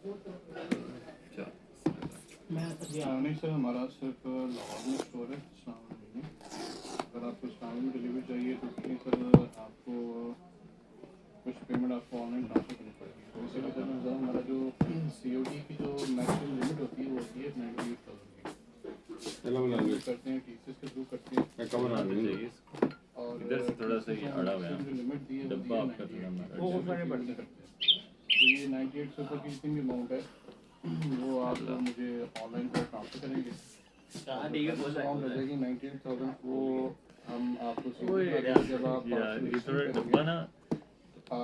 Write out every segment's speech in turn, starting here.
अच्छा नहीं सर, हमारा सिर्फ लाहौर में स्टोर है, इस्लामाबाद में नहीं। अगर आपको इस्लामाबाद में डिलीवरी चाहिए तो उसके लिए सर आपको कुछ पेमेंट आपको ऑनलाइन ट्रांसफर करनी पड़ेगी। तो इसीलिए सर हमारा जो COD की जो मैक्सिमम लिमिट होती है वो होती है 98,000 की। करते हैं TCS के थ्रू करते हैं और इधर से थोड़ा सा ही अड़ा हुआ है जो लिमिट दी है वो डब्बा दी है आपका थोड़ा 98। वो सारे बढ़ते करते हैं। तो ये 98 से ऊपर की जितनी भी अमाउंट है वो आप मुझे ऑनलाइन पर ट्रांसफर करेंगे। अमाउंट हो जाएगी 98,000। वो हम आपको जब आप यार ये थोड़ा डब्बा ना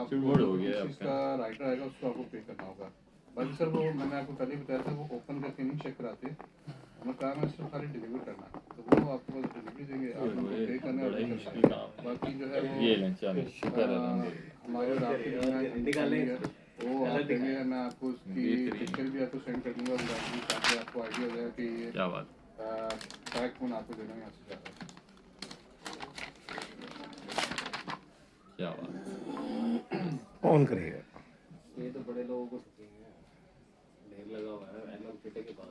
चिड़मुड़ हो गया है इसका राइटर आएगा उसको आपको पे करना होगा। बाकी सर वो मैंने आपको पहले ही बताया था वो ओपन करके नहीं चेक कराते। हमें काम है सिर्फ खाली डिलीवर करना, तो वो आपको बस डिलीवरी देंगे, आप उनको पे करना है। बाकी जो है वो ये लें चलो शुक्र है हमारे और आपके दरमियान है वो आप देंगे। मैं आपको उसकी पिक्चर भी आपको सेंड कर दूँगा ताकि आपको आइडिया हो जाए कि ये क्या बात पैक फोन आपको देना यहाँ से ज़्यादा। क्या बात ऑन करिएगा। ये तो बड़े लोगों को ढेर लगा हुआ है, एलएम फिटे के बाद